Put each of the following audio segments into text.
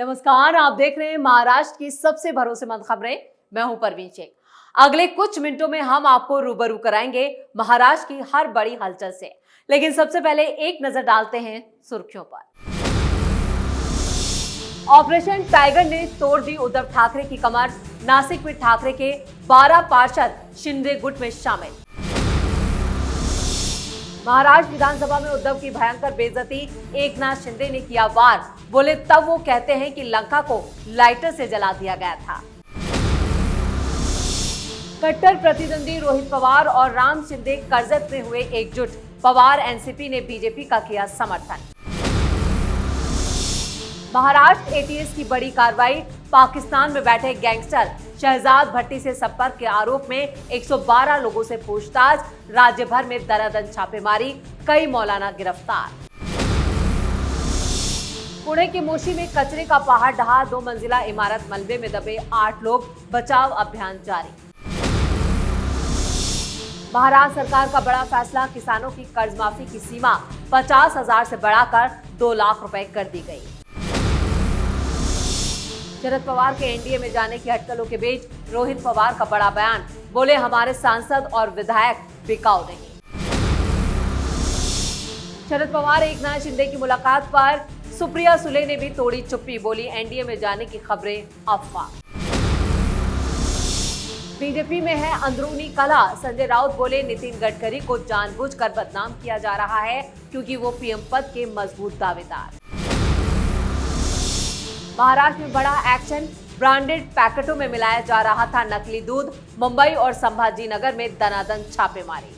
नमस्कार, आप देख रहे हैं महाराष्ट्र की सबसे भरोसेमंद खबरें। मैं हूं परवीन शेख। अगले कुछ मिनटों में हम आपको रूबरू कराएंगे महाराष्ट्र की हर बड़ी हलचल से। लेकिन सबसे पहले एक नजर डालते हैं सुर्खियों पर। ऑपरेशन टाइगर ने तोड़ दी उद्धव ठाकरे की कमर। नासिक में ठाकरे के 12 पार्षद शिंदे गुट में शामिल। महाराष्ट्र विधानसभा में उद्धव की भयंकर बेइज्जती, एकनाथ शिंदे ने किया वार। बोले तब वो कहते हैं कि लंका को लाइटर से जला दिया गया था। कट्टर प्रतिद्वंदी रोहित पवार और राम शिंदे कर्जत में हुए एकजुट। पवार एनसीपी ने बीजेपी का किया समर्थन। महाराष्ट्र एटीएस की बड़ी कार्रवाई। पाकिस्तान में बैठे गैंगस्टर शहजाद भट्टी से संपर्क के आरोप में 112 लोगों से पूछताछ। राज्य भर में दनादन छापेमारी, कई मौलाना गिरफ्तार। पुणे के मोशी में कचरे का पहाड़ ढहा, 2 मंजिला इमारत मलबे में दबे 8 लोग, बचाव अभियान जारी। महाराष्ट्र सरकार का बड़ा फैसला, किसानों की कर्ज माफी की सीमा 50,000 से बढ़ाकर 2 लाख रुपए कर दी गई। शरद पवार के एनडीए में जाने की हटकलों के बीच रोहित पवार का बड़ा बयान। बोले हमारे सांसद और विधायक बिकाऊ नहीं। शरद पवार एकनाथ शिंदे की मुलाकात पर सुप्रिया सुले ने भी तोड़ी चुप्पी। बोली एनडीए में जाने की खबरें अफवाह। बीजेपी में है अंदरूनी कलह। संजय राउत बोले नितिन गडकरी को जानबूझकर बदनाम किया जा रहा है क्योंकि वो पीएम पद के मजबूत दावेदार। महाराष्ट्र में बड़ा एक्शन, ब्रांडेड पैकेटों में मिलाया जा रहा था नकली दूध। मुंबई और संभाजीनगर में दनादन छापेमारी।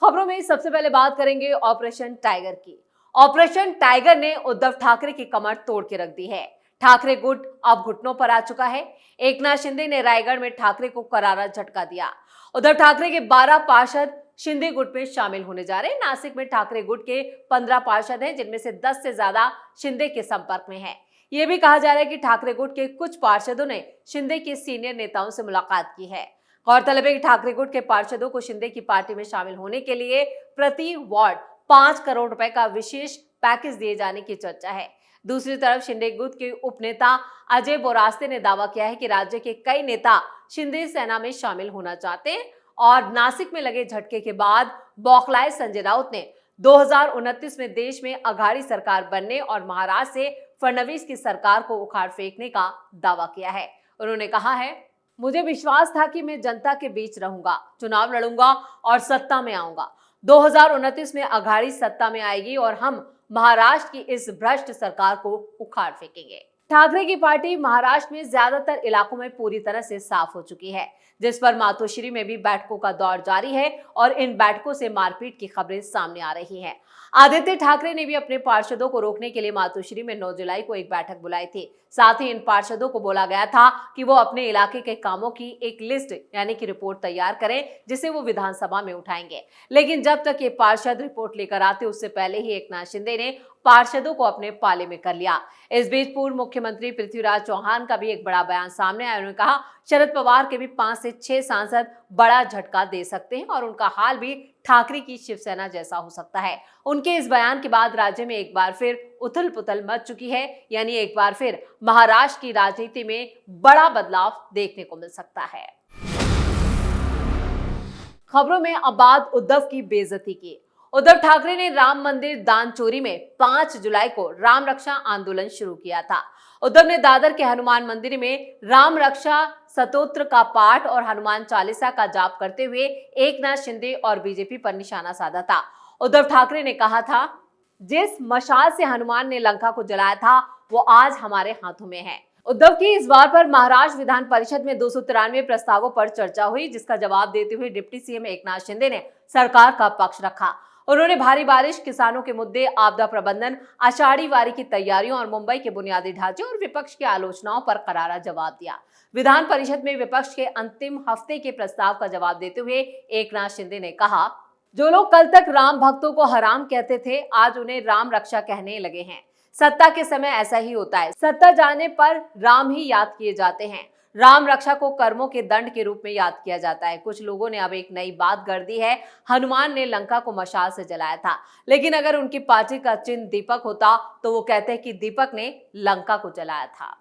खबरों में सबसे पहले बात करेंगे ऑपरेशन टाइगर की। ऑपरेशन टाइगर ने उद्धव ठाकरे की कमर तोड़ के रख दी है। ठाकरे गुट अब घुटनों पर आ चुका है। एकनाथ शिंदे ने रायगढ़ में ठाकरे को करारा झटका दिया। उद्धव ठाकरे के 12 पार्षद शिंदे गुट में शामिल होने जा रहे हैं। नासिक में ठाकरे गुट के 15 पार्षद हैं, जिनमें से 10 से ज्यादा शिंदे के संपर्क में हैं। यह भी कहा जा रहा है कि ठाकरे गुट के कुछ पार्षदों ने शिंदे के सीनियर नेताओं से मुलाकात की है। गौरतलब है कि ठाकरे गुट के पार्षदों को शिंदे की पार्टी में शामिल होने के लिए प्रति वार्ड 5 करोड़ रुपए का विशेष पैकेज दिए जाने की चर्चा है। दूसरी तरफ शिंदे गुट के उपनेता अजय बोरास्ते ने दावा किया है कि राज्य के कई नेता शिंदे सेना में शामिल होना चाहते हैं। और नासिक में लगे झटके के बाद बौखलाए संजय राउत ने 2029 में देश में अघाड़ी सरकार बनने और महाराष्ट्र से फडणवीस की सरकार को उखाड़ फेंकने का दावा किया है। उन्होंने कहा है, मुझे विश्वास था कि मैं जनता के बीच रहूंगा, चुनाव लड़ूंगा और सत्ता में आऊंगा। 2029 में अघाड़ी सत्ता में आएगी और हम महाराष्ट्र की इस भ्रष्ट सरकार को उखाड़ फेंकेंगे। ठाकरे की पार्टी महाराष्ट्र में ज्यादातर इलाकों में पूरी तरह से साफ हो चुकी है, जिस पर मातोश्री में भी बैठकों का दौर जारी है और इन बैठकों से मारपीट की खबरें सामने आ रही हैं। आदित्य ठाकरे ने भी अपने पार्षदों को रोकने के लिए मातोश्री में 9 जुलाई को एक बैठक बुलाई थी। साथ ही इन पार्षदों को बोला गया था कि वो अपने इलाके के कामों की एक लिस्ट यानी कि रिपोर्ट तैयार करें, जिसे वो विधानसभा में उठाएंगे। लेकिन जब तक ये पार्षद रिपोर्ट लेकर आते, उससे पहले ही एकनाथ शिंदे ने पार्षदों को अपने पाले में कर लिया। इस बीच पूर्व मुख्यमंत्री पृथ्वीराज चौहान का भी एक बड़ा बयान सामने आया। उन्होंने कहा, शरद पवार के भी 5 से 6 सांसद बड़ा झटका दे सकते हैं और उनका हाल भी ठाकरे की शिवसेना जैसा हो सकता है। उनके इस बयान के बाद राज्य में एक बार फिर उथल पुथल मच चुकी है, यानी एक बार फिर महाराष्ट्र की राजनीति में बड़ा बदलाव देखने को मिल सकता है। खबरों में अब बात उद्धव की बेइज्जती की। उद्धव ठाकरे ने राम मंदिर दान चोरी में 5 जुलाई को राम रक्षा आंदोलन शुरू किया था। उद्धव ने दादर के हनुमान मंदिर में राम रक्षा स्तोत्र का पाठ और हनुमान चालीसा का जाप करते हुए एकनाथ शिंदे और बीजेपी पर निशाना साधा था। उद्धव ठाकरे ने कहा था, जिस मशाल से हनुमान ने लंका को जलाया था वो आज हमारे हाथों में है। उद्धव की इस बार पर महाराष्ट्र विधान परिषद में 293 प्रस्तावों पर चर्चा हुई, जिसका जवाब देते हुए डिप्टी सीएम एकनाथ शिंदे ने सरकार का पक्ष रखा। उन्होंने भारी बारिश, किसानों के मुद्दे, आपदा प्रबंधन, आषाढ़ी वारी की तैयारियों और मुंबई के बुनियादी ढांचे और विपक्ष की आलोचनाओं पर करारा जवाब दिया। विधान परिषद में विपक्ष के अंतिम हफ्ते के प्रस्ताव का जवाब देते हुए एकनाथ शिंदे ने कहा, जो लोग कल तक राम भक्तों को हराम कहते थे, आज उन्हें राम रक्षा कहने लगे हैं। सत्ता के समय ऐसा ही होता है, सत्ता जाने पर राम ही याद किए जाते हैं। राम रक्षा को कर्मों के दंड के रूप में याद किया जाता है। कुछ लोगों ने अब एक नई बात गढ़ दी है, हनुमान ने लंका को मशाल से जलाया था, लेकिन अगर उनकी पार्टी का चिन्ह दीपक होता तो वो कहते हैं कि दीपक ने लंका को जलाया था।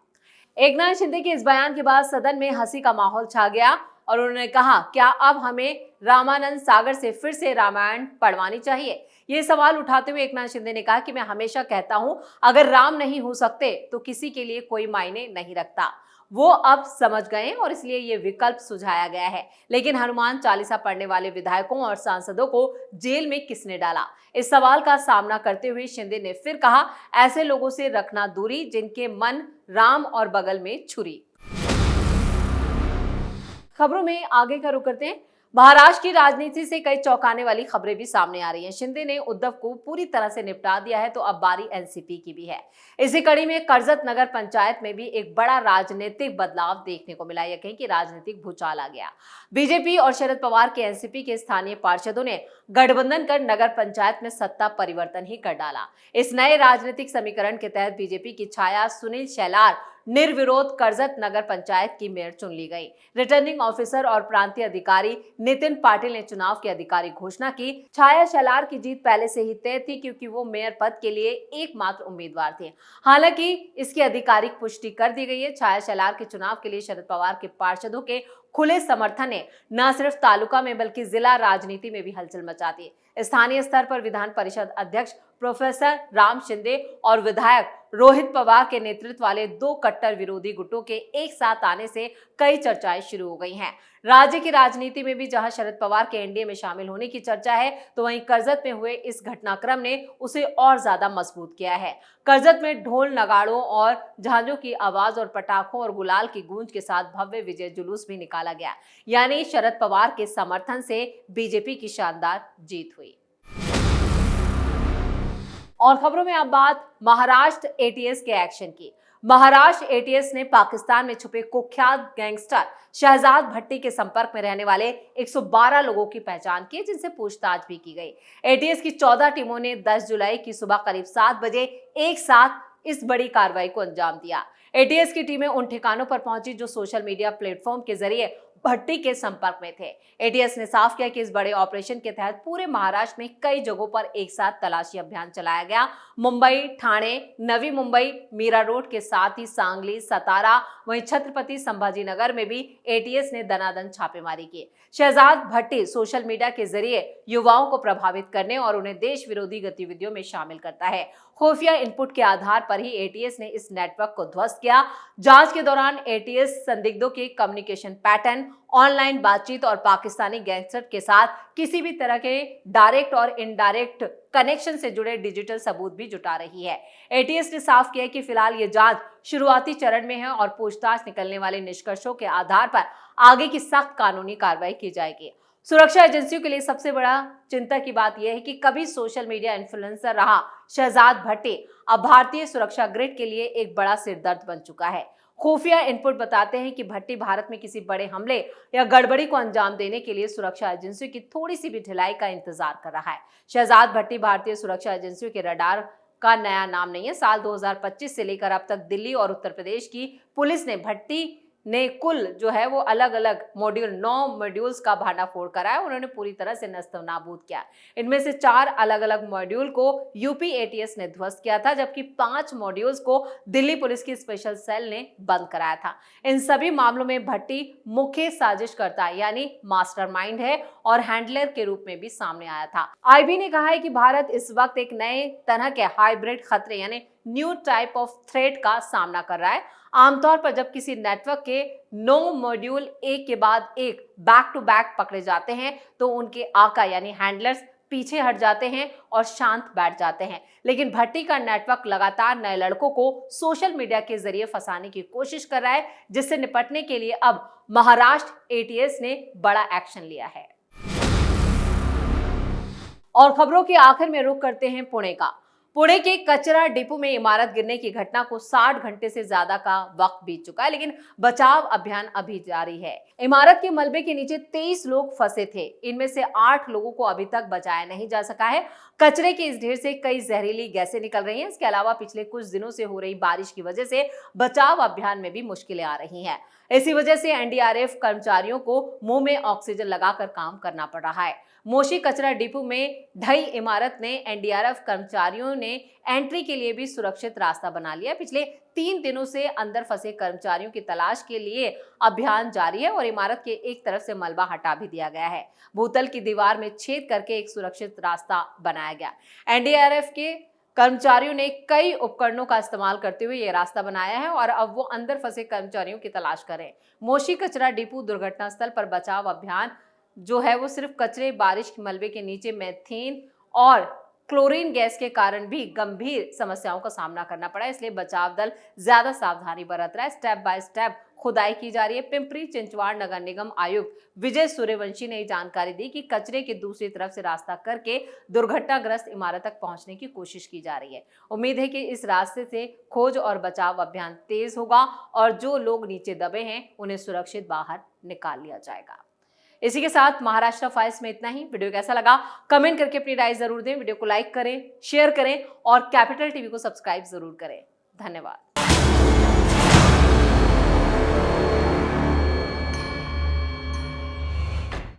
एकनाथ शिंदे के इस बयान के बाद सदन में हंसी का माहौल छा गया और उन्होंने कहा, क्या अब हमें रामानंद सागर से फिर से रामायण पढ़वानी चाहिए? ये सवाल उठाते हुए एकनाथ शिंदे ने कहा कि मैं हमेशा कहता हूं, अगर राम नहीं हो सकते तो किसी के लिए कोई मायने नहीं रखता। वो अब समझ गए और इसलिए ये विकल्प सुझाया गया है। लेकिन हनुमान चालीसा पढ़ने वाले विधायकों और सांसदों को जेल में किसने डाला? इस सवाल का सामना करते हुए शिंदे ने फिर कहा, ऐसे लोगों से रखना दूरी जिनके मन राम और बगल में छुरी। खबरों में आगे का रुख करते हैं। महाराष्ट्र की राजनीति से कई चौंकाने वाली खबरें भी सामने आ रही हैं। शिंदे ने उद्धव को पूरी तरह से निपटा दिया है तो अब बारी एनसीपी की भी है। इसी कड़ी में कर्जत नगर पंचायत में भी एक बड़ा राजनीतिक बदलाव देखने को मिला। यह कहीं कि राजनीतिक भूचाल आ गया। बीजेपी और शरद पवार के एनसीपी के स्थानीय पार्षदों ने गठबंधन कर नगर पंचायत में सत्ता परिवर्तन ही कर डाला। इस नए राजनीतिक समीकरण के तहत बीजेपी की छाया सुनील शेलार निर्विरोध कर्जत नगर पंचायत की मेयर चुन ली गई। रिटर्निंग ऑफिसर और प्रांतीय अधिकारी नितिन पाटिल ने चुनाव की आधिकारिक घोषणा की। छाया शेलार की जीत पहले से ही तय थी क्योंकि वो मेयर पद के लिए एकमात्र उम्मीदवार थे। हालांकि इसकी आधिकारिक पुष्टि कर दी गई है। छाया शेलार के चुनाव के लिए शरद पवार के पार्षदों के खुले समर्थन ने न सिर्फ तालुका में बल्कि जिला राजनीति में भी हलचल मचा दी। स्थानीय स्तर पर विधान परिषद अध्यक्ष प्रोफेसर राम शिंदे और विधायक रोहित पवार के नेतृत्व वाले दो कट्टर विरोधी गुटों के एक साथ आने से कई चर्चाएं शुरू हो गई हैं। राज्य की राजनीति में भी जहां शरद पवार के एनडीए में शामिल होने की चर्चा है, तो वहीं कर्जत में हुए इस घटनाक्रम ने उसे और ज्यादा मजबूत किया है। कर्जत में ढोल नगाड़ों और झांझों की आवाज और पटाखों और गुलाल की गूंज के साथ भव्य विजय जुलूस भी निकाला गया। यानी शरद पवार के समर्थन से बीजेपी की शानदार जीत हुई। और खबरों में अब बात महाराष्ट्र एटीएस के एक्शन की। महाराष्ट्र एटीएस ने पाकिस्तान में छुपे कुख्यात गैंगस्टर शहजाद भट्टी के संपर्क में रहने वाले 112 लोगों की पहचान की, जिनसे पूछताछ भी की गई। एटीएस की 14 टीमों ने 10 जुलाई की सुबह करीब 7 बजे एक साथ इस बड़ी कार्रवाई को अंजाम दिया। एटीएस की टीमें उन ठिकानों पर पहुंची जो सोशल मीडिया प्लेटफॉर्म के जरिए भट्टी के संपर्क में थे। एटीएस ने साफ किया कि इस बड़े ऑपरेशन के तहत पूरे महाराष्ट्र में कई जगहों पर एक साथ तलाशी अभियान चलाया गया। मुंबई, ठाणे, नवी मुंबई, मीरा रोड के साथ ही सांगली, सतारा, वहीं छत्रपति संभाजीनगर में भी एटीएस ने दनादन छापेमारी की। शहजाद भट्टी सोशल मीडिया के जरिए युवाओं को प्रभावित करने और उन्हें देश विरोधी गतिविधियों में शामिल करता है। खुफिया इनपुट के आधार पर ही एटीएस ने इस नेटवर्क को ध्वस्त किया। जांच के दौरान एटीएस संदिग्धों के कम्युनिकेशन पैटर्न, ऑनलाइन बातचीत और पाकिस्तानी गैंगस्टर के साथ किसी भी तरह के डायरेक्ट और इनडायरेक्ट कनेक्शन से जुड़े डिजिटल सबूत भी जुटा रही है। एटीएस ने साफ किया कि फिलहाल ये जांच शुरुआती चरण में है और पूछताछ निकलने वाले निष्कर्षों के आधार पर आगे की सख्त कानूनी कार्रवाई की जाएगी। सुरक्षा एजेंसियों के लिए सबसे बड़ा चिंता की बात यह है कि कभी सोशल मीडिया इन्फ्लुएंसर रहा शहजाद भट्टी अब भारतीय सुरक्षा ग्रिड के लिए एक बड़ा सिरदर्द बन चुका है। खुफिया इनपुट बताते हैं कि भट्टी भारत में किसी बड़े हमले या गड़बड़ी को अंजाम देने के लिए सुरक्षा एजेंसियों की थोड़ी सी भी ढिलाई का इंतजार कर रहा है। शहजाद भट्टी भारतीय सुरक्षा एजेंसियों के रडार का नया नाम नहीं है। साल 2025 से लेकर अब तक दिल्ली और उत्तर प्रदेश की पुलिस ने भट्टी ने कुल जो है वो अलग अलग मॉड्यूल 9 मॉड्यूल्स का भांडाफोड़ करा है। उन्होंने पूरी तरह से नस्तनाबूद किया। इनमें से 4 अलग अलग मॉड्यूल को यूपी एटीएस ने ध्वस्त किया था, जबकि 5 मॉड्यूल्स को दिल्ली पुलिस की स्पेशल सेल ने बंद कराया था। इन सभी मामलों में भट्टी मुख्य साजिशकर्ता यानी मास्टरमाइंड है और हैंडलर के रूप में भी सामने आया था। आईबी ने कहा है कि भारत इस वक्त एक नए तरह के हाइब्रिड खतरे यानी न्यू टाइप ऑफ थ्रेट का सामना कर रहा है। आमतौर पर जब किसी नेटवर्क के 9 मॉड्यूल एक के बाद एक बैक टू बैक पकड़े जाते हैं तो उनके आका यानी हैंडलर्स पीछे हट जाते हैं और शांत बैठ जाते हैं। लेकिन भट्टी का नेटवर्क लगातार नए लड़कों को सोशल मीडिया के जरिए फंसाने की कोशिश कर रहा है, जिससे निपटने के लिए अब महाराष्ट्र एटीएस ने बड़ा एक्शन लिया है। और खबरों के आखिर में रुख करते हैं पुणे का। पुणे के कचरा डिपो में इमारत गिरने की घटना को 60 घंटे से ज्यादा का वक्त बीत चुका है, लेकिन बचाव अभियान अभी जारी है। इमारत के मलबे के नीचे 23 लोग फंसे थे। इनमें से 8 लोगों को अभी तक बचाया नहीं जा सका है। कचरे के इस ढेर से कई जहरीली गैसें निकल रही हैं। इसके अलावा पिछले कुछ दिनों से हो रही बारिश की वजह से बचाव अभियान में भी मुश्किलें आ रही हैं। इसी वजह से एनडीआरएफ कर्मचारियों को मुंह में ऑक्सीजन लगाकर काम करना पड़ रहा है। मोशी कचरा डिपो में ढही इमारत ने एनडीआरएफ कर्मचारियों ने एंट्री के लिए भी सुरक्षित रास्ता बना लिया। पिछले 3 दिनों से अंदर फंसे कर्मचारियों की तलाश के लिए अभियान जारी है और इमारत के एक तरफ से मलबा हटा भी दिया गया है। भूतल की दीवार में छेद करके एक सुरक्षित रास्ता बनाया गया। एनडीआरएफ के कर्मचारियों ने कई उपकरणों का इस्तेमाल करते हुए यह रास्ता बनाया है और अब वो अंदर फंसे कर्मचारियों की तलाश करें। मोशी कचरा डिपो दुर्घटना स्थल पर बचाव अभियान जो है वो सिर्फ कचरे, बारिश के मलबे के नीचे मीथेन और क्लोरीन गैस के कारण भी गंभीर समस्याओं का सामना करना पड़ा, इसलिए बचाव दल ज्यादा सावधानी बरत रहा है। स्टेप बाय स्टेप खुदाई की जा रही है। पिंपरी चिंचवाड़ नगर निगम आयुक्त विजय सूर्यवंशी ने जानकारी दी कि कचरे की दूसरी तरफ से रास्ता करके दुर्घटनाग्रस्त इमारत तक पहुंचने की कोशिश की जा रही है। उम्मीद है कि इस रास्ते से खोज और बचाव अभियान तेज होगा और जो लोग नीचे दबे हैं उन्हें सुरक्षित बाहर निकाल लिया जाएगा। इसी के साथ महाराष्ट्र फाइल्स में इतना ही। वीडियो कैसा लगा कमेंट करके अपनी राय जरूर दें। वीडियो को लाइक करें, शेयर करें और कैपिटल टीवी को सब्सक्राइब जरूर करें। धन्यवाद।